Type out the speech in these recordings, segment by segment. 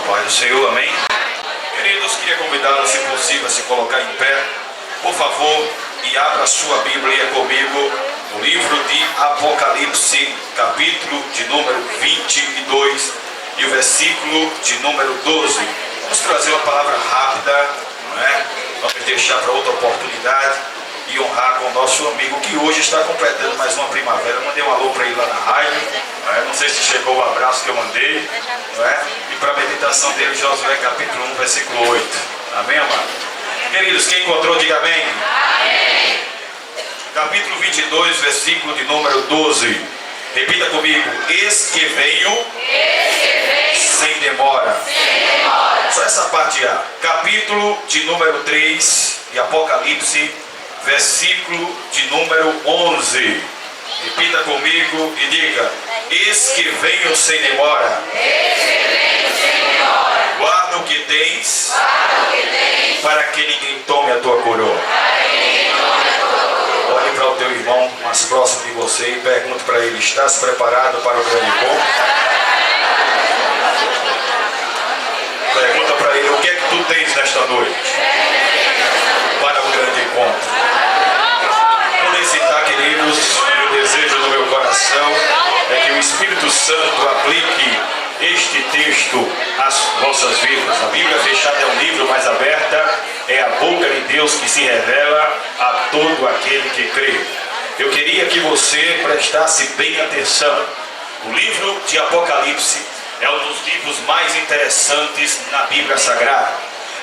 Pai do Senhor, amém? Queridos, queria convidá-los, se possível, a se colocar em pé, por favor, e abra a sua Bíblia comigo no livro de Apocalipse, capítulo de número 22 e o versículo de número 12. Vamos trazer uma palavra rápida, não é? Vamos deixar para outra oportunidade e honrar com o nosso amigo que hoje está completando mais uma primavera. Mandei um alô para ele lá na rádio, não é? Não sei se chegou o abraço que eu mandei, não é? E para a meditação dele, Josué capítulo 1, versículo 8. Amém, amado? Queridos, quem encontrou, diga amém. Amém. Capítulo 22, versículo de número 12. Repita comigo: eis que venho sem demora. Só essa parte A. Capítulo de número 3 de Apocalipse, versículo de número 11. Repita comigo e diga: eis que venho sem demora. Guarda o que tens, para que ninguém tome a tua coroa. Olhe para o teu irmão mais próximo de você e pergunte para ele: estás preparado para o grande encontro? Pergunta para ele: o que é que tu tens nesta noite para o grande encontro? Vou citar, queridos, o desejo do meu coração é que o Espírito Santo aplique este texto às nossas vidas. A Bíblia fechada é um livro, mais aberta é a boca de Deus que se revela a todo aquele que crê. Eu queria que você prestasse bem atenção. O livro de Apocalipse é um dos livros mais interessantes na Bíblia Sagrada.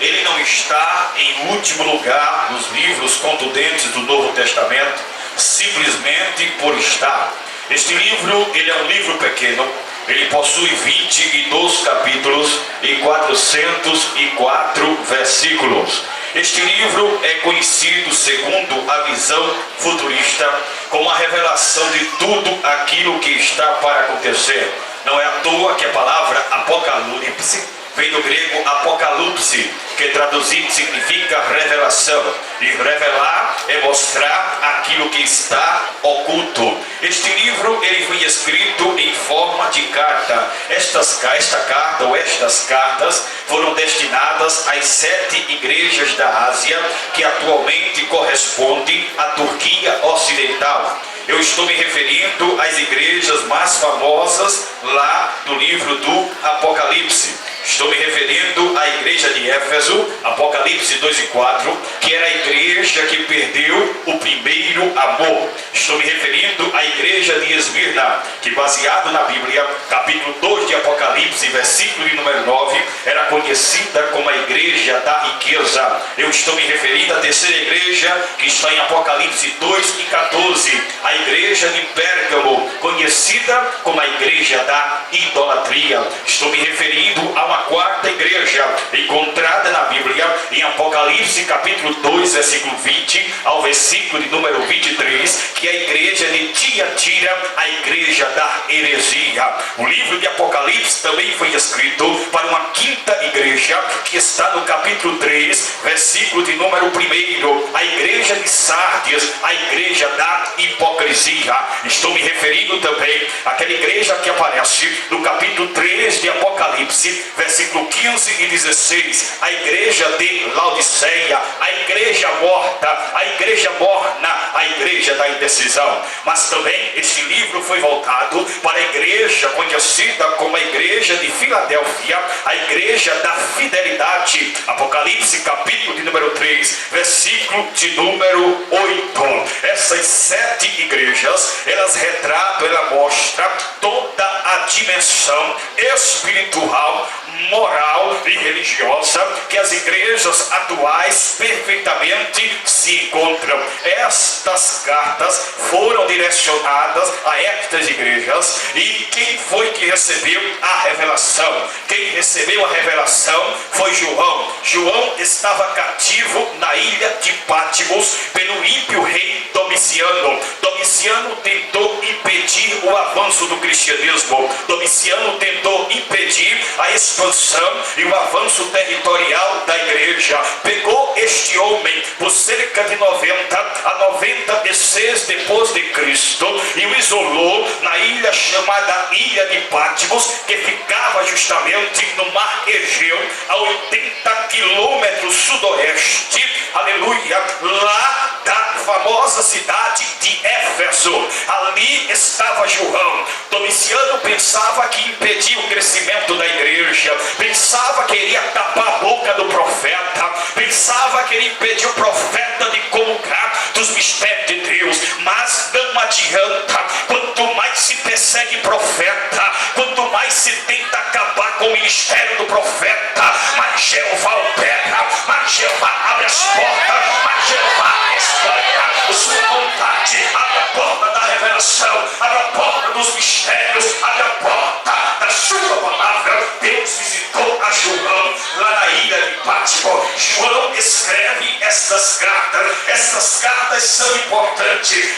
Ele não está em último lugar nos livros contundentes do Novo Testamento, simplesmente por estar. Este livro, ele é um livro pequeno. Ele possui 22 capítulos e 404 versículos. Este livro é conhecido, segundo a visão futurista, como a revelação de tudo aquilo que está para acontecer. Não é à toa que a palavra Apocalipse vem do grego apocalipse, que traduzido significa revelação. E revelar é mostrar aquilo que está oculto. Este livro ele foi escrito em forma de carta. Esta carta ou estas cartas foram destinadas às 7 igrejas da Ásia, que atualmente corresponde à Turquia Ocidental. Eu estou me referindo às igrejas mais famosas lá do livro do Apocalipse. Estou me referindo à igreja de Éfeso, Apocalipse 2 e 4, que era a igreja que perdeu o primeiro amor. Estou me referindo à igreja de Esmirna, que baseado na Bíblia, capítulo 2 de Apocalipse, versículo de número 9, era conhecida como a igreja da riqueza. Eu estou me referindo à terceira igreja, que está em Apocalipse 2 e 14, a igreja de Pérgamo, conhecida como a igreja da idolatria. Estou me referindo a uma quarta igreja encontrada na Bíblia em Apocalipse capítulo 2, versículo 20 ao versículo de número 23, que é a igreja de Tiatira, a igreja da heresia. O livro de Apocalipse também foi escrito para uma quinta igreja, que está no capítulo 3, versículo de número 1, a igreja de Sárdias, a igreja da hipocrisia. Estou me referindo também àquela igreja que aparece no capítulo 3 de Apocalipse, versículo 15 e 16, a igreja de Laodiceia, a igreja morta, a igreja morna, a igreja da indecisão. Mas também este livro foi voltado para a igreja conhecida como a igreja de Filadélfia, a igreja da fidelidade. Apocalipse capítulo de número 3, versículo de número 8. Essas 7 igrejas, elas retratam, ela mostra toda a dimensão espiritual, moral e religiosa que as igrejas atuais perfeitamente se encontram. Estas cartas foram direcionadas a estas igrejas. E quem foi que recebeu a revelação? Quem recebeu a revelação foi João. João estava cativo na ilha de Pátimos pelo ímpio rei Domiciano. Domiciano tentou impedir o avanço do cristianismo. Domiciano tentou impedir a expansão e o avanço territorial da igreja. Pegou este homem por cerca de 90 a 96 depois de Cristo e o isolou na ilha chamada Ilha de Patmos, que ficava justamente no mar Egeu, a 80 quilômetros sudoeste, aleluia, lá da famosa cidade de Éfeso. Ali estava João. Domiciano pensava que impedia o crescimento da igreja, pensava que iria tapar a boca do profeta, pensava que iria impedir o profeta de comungar dos mistérios de Deus. Mas não adianta. Quanto mais se persegue profeta, quanto mais se tenta acabar com o ministério do profeta, mais Jeová opera, mais Jeová abre as portas, mais Jeová espalha a sua vontade, abre a porta da revelação, abre a porta dos mistérios, abre a porta da sua palavra. Deus visitou a João lá na ilha de Patmos. João escreve estas cartas. Estas cartas são importantes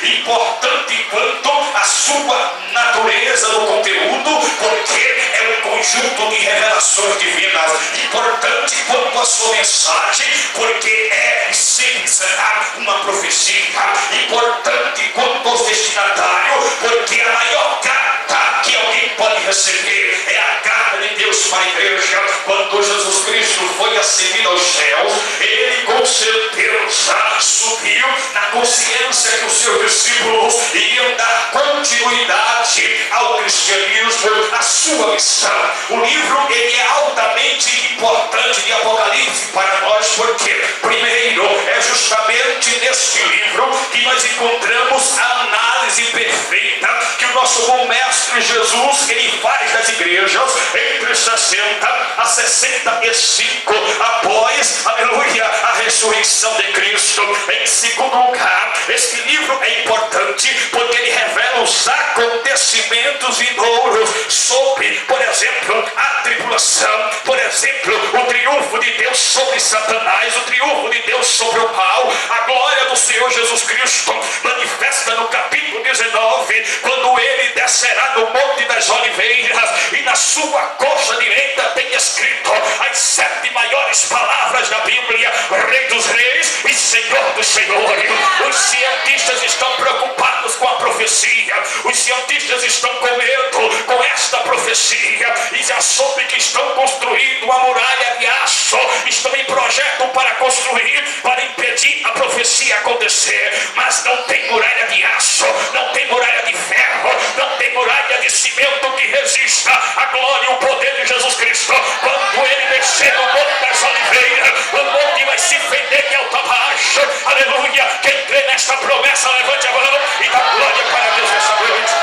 quanto a sua natureza no conteúdo, porque é um conjunto de revelações divinas. Importante quanto a sua mensagem, porque é e sempre será uma profecia. Importante quanto aos destinatários, porque a maior carta que alguém pode receber é a carta de Deus para a igreja. Quando Jesus Cristo foi ascendido aos céus, ele com certeza subiu na consciência que os seus discípulos iriam dar continuidade ao cristianismo, à sua missão. O livro ele é altamente importante de Apocalipse para nós, porque primeiro é justamente neste livro que nós encontramos a análise perfeita que o nosso bom mestre Jesus ele faz das igrejas entre 60 a 65 após, aleluia, a ressurreição de Cristo. Em segundo lugar, este livro é importante porque ele revela os acontecimentos vindouros sobre, por exemplo, a tribulação, por exemplo, o triunfo de Deus sobre Satanás, o triunfo de Deus sobre o mal. A glória do Senhor Jesus Cristo manifesta no capítulo 19, quando ele descerá no Monte das Oliveiras e na sua coxa direita tem escrito as 7 maiores palavras da Bíblia: Rei dos Reis e Senhor dos Senhores. Os cientistas estão preocupados com a profecia, os cientistas estão com medo com esta profecia e já soube que estão construindo uma muralha de aço, estão em projeto para construir, para impedir a profecia acontecer. Mas não tem muralha de aço, não tem muralha de ferro, não tem muralha de cimento que resista à glória e o poder de Jesus Cristo. Quando ele descer no Monte das Oliveiras, o monte vai se fender de alto a baixo. Aleluia! Quem crê nesta promessa, levante a mão e dá glória para Deus nessa noite.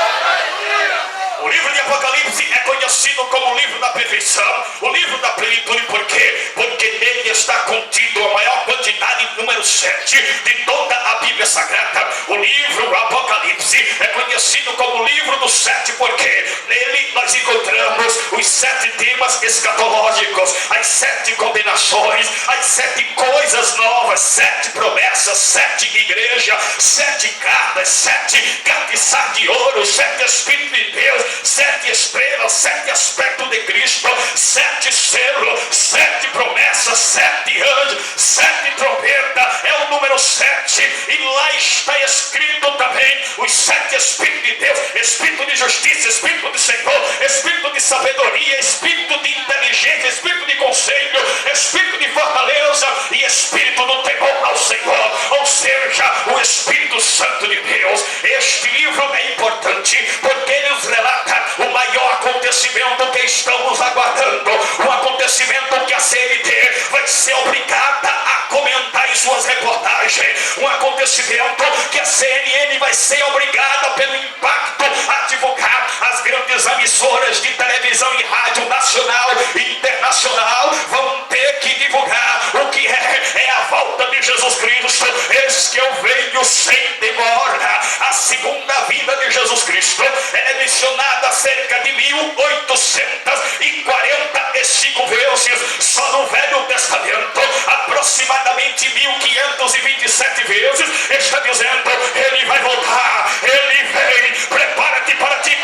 O livro de Apocalipse é conhecido como o livro da perfeição, o livro da plenitude. Por quê? Porque nele está contido a maior quantidade, número 7, de toda a Bíblia Sagrada. O livro do Apocalipse é conhecido como o livro dos 7, porque nele nós encontramos os 7 temas escatológicos, as 7 condenações, as 7 coisas novas, 7 promessas, 7 igrejas, 7 cartas, 7 cabeças de ouro, 7 Espíritos de Deus, 7 estrelas, 7 aspectos de Cristo, 7 selos, 7 promessas, 7 anjos, 7 trompetas, é o número 7, e lá está escrito também os 7 Espíritos de Deus: Espírito de justiça, Espírito de Senhor, Espírito de sabedoria, Espírito de inteligência, Espírito de conselho, Espírito de fortaleza e Espírito do temor ao Senhor, ou seja, o Espírito Santo de Deus. Este livro é importante porque ele nos relata o maior acontecimento que estamos aguardando, um acontecimento que a CNT vai ser obrigada a comentar em suas reportagens, um acontecimento que a CNN vai ser obrigada pelo impacto a divulgar. As grandes emissoras de televisão e rádio nacional e internacional vão ter que divulgar o que é a volta de Jesus Cristo. Eis que eu venho sem demora. A segunda vinda de Jesus Cristo é mencionada cerca de 1845 vezes só no Velho Testamento, aproximadamente 1527 vezes está dizendo: ele vai voltar, ele vem, prepara-te para te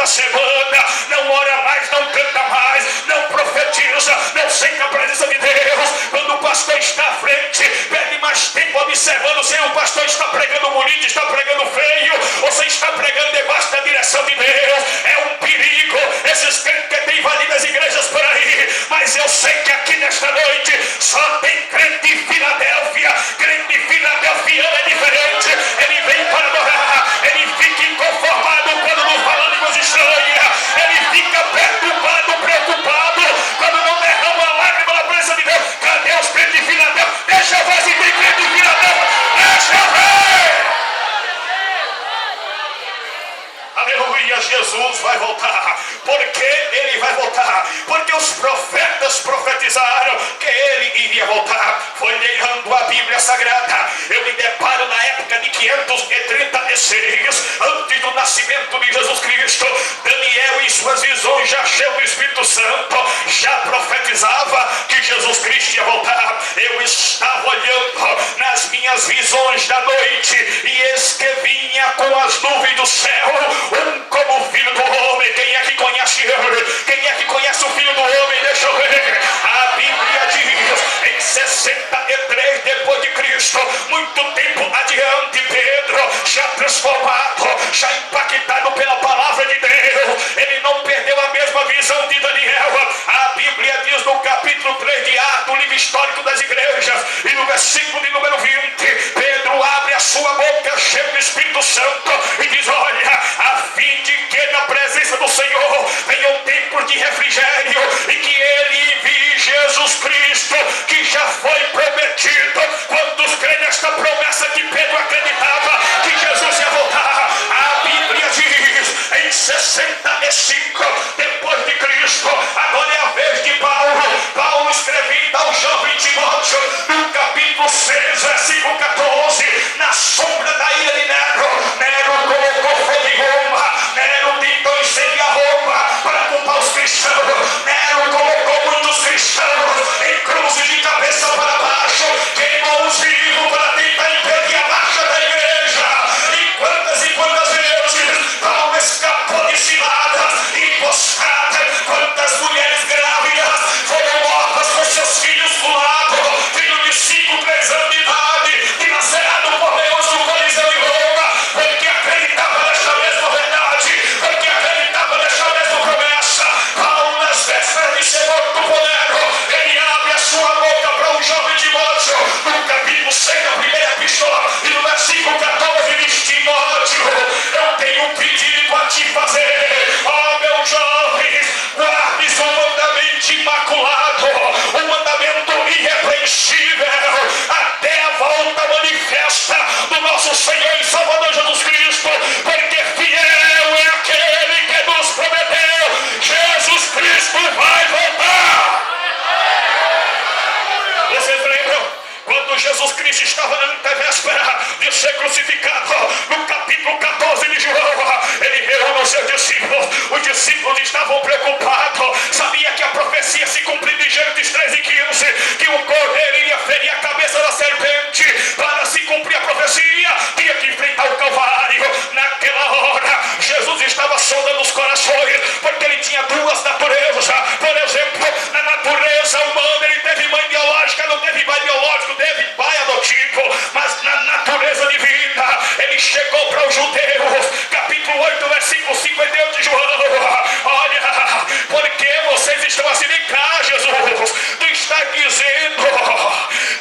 da semana, não ora mais, não canta mais, não profetiza, não sente a presença de Deus. Quando o pastor está à frente, perde mais tempo observando se o pastor está pregando bonito, está pregando feio, ou se está pregando debaixo da direção de Deus. É um perigo esses crentes que têm invadido as igrejas por aí, mas eu sei que aqui nesta noite só tem crente de Filadélfia. Crente de filadelfiano é diferente, ele vem para adorar, ele fica inconformado quando não fala línguas estranhas, ele fica perturbado, preocupado quando não derrama a lágrima na presença de Deus. Cadê os crentes de Filadélfia? Deixa eu ver se tem crente de Filadélfia, deixa eu ver. Aleluia, Jesus vai voltar. Por que ele vai voltar? Porque os profetas profetizaram que ele iria voltar. Folheando a Bíblia Sagrada, eu me deparo na época de 536, antes do nascimento de Jesus Cristo. Daniel, em suas visões, já cheio do Espírito Santo, já profetizava que Jesus Cristo ia voltar. Eu estava olhando nas minhas visões da noite, e eis que vinha com as nuvens do céu, como o Filho do Homem. Quem é que conhece ele? Quem é que conhece o Filho do Homem? Deixa eu ver. A Bíblia diz, em 63 depois de Cristo, muito tempo adiante, Pedro, já transformado, já impactado pela palavra de Deus, ele não perdeu a mesma visão de Daniel. A Bíblia diz no capítulo 3 de Atos, o livro histórico das igrejas, e no versículo de número 20, Pedro abre a sua boca cheia do Espírito Santo e diz: olha, a fim de que na presença do Senhor venham tempos de refrigério, e que ele envie Jesus Cristo, que já foi prometido. Quantos creem nesta promessa que Pedro acreditava que Jesus ia voltar? A Bíblia diz, em 65 depois de Cristo, agora é a vez de Paulo escrevendo ao jovem Timóteo, no capítulo 6, versículo 14, na sombra da ilha de Nero colocou fogo em Roma. Nero tentou incendiar Roma para culpar os cristãos. Nero colocou muitos cristãos em cruzes de cabeça para baixo, queimou os vivos para tentar impedir a marcha da igreja. E quantas vezes Paulo escapou de ciladas, emboscadas. Quantas mulheres grávidas foram mortas com seus filhos do lado, filho de 5, 3 anos de idade, dilacerado por leões no Coliseu de Roma, porque acreditava nesta mesma verdade, porque acreditava nesta mesma promessa. Paulo, nas vésperas de ser morto por Nero, ele abre a sua boca para um jovem Timóteo, no capítulo 6 da primeira epístola, e no versículo 14 diz: Timóteo, eu tenho um pedido a te fazer. Ó meu jovem, guardes o mandamento imaculado, o mandamento irrepreensível, até a volta manifesta do nosso Senhor e Salvador Jesus Cristo, porque fiel é aquele que nos prometeu: Jesus Cristo vai voltar. Vocês lembram? Quando Jesus Cristo estava na antevéspera de ser crucificado, no capítulo 14 de João, ele reúne os seus discípulos. Os discípulos estavam preocupados, sabia que a profecia se cumpriu de Gênesis 13:15, que o cordeiro iria ferir a cabeça da serpente. Para se cumprir a profecia, tinha que enfrentar o Calvário. Naquela hora, Jesus estava sondando os corações, porque ele tinha duas naturezas. Por exemplo, na natureza humana ele teve mãe biológica, não teve pai biológico, teve pai adotivo, mas na natureza divina ele chegou para os judeus, capítulo 8, versículo 58 de João: olha, porque vocês estão assim? Vem cá, Jesus, tu estás dizendo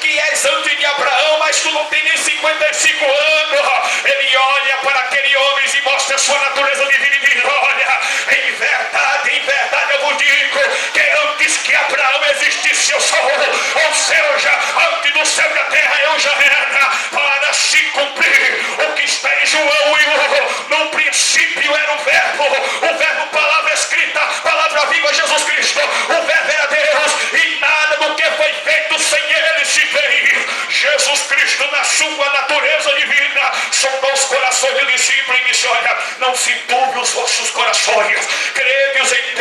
que és antes de Abraão, mas tu não tem nem 55 anos. Ele olha para aquele homem e mostra a sua natureza divina e diz: olha, em verdade eu vos digo que antes que Abraão existisse eu sou, ou seja, antes do céu e da terra eu já era. Para se cumprir o que está em João 1, no princípio era o verbo palavra escrita, palavra viva, Jesus Cristo. O verbo era Deus, e nada do que foi feito sem ele se fez. Jesus Cristo, na sua natureza divina, sondou os corações do discípulo e disse: olha, não se turbe os vossos corações, credes em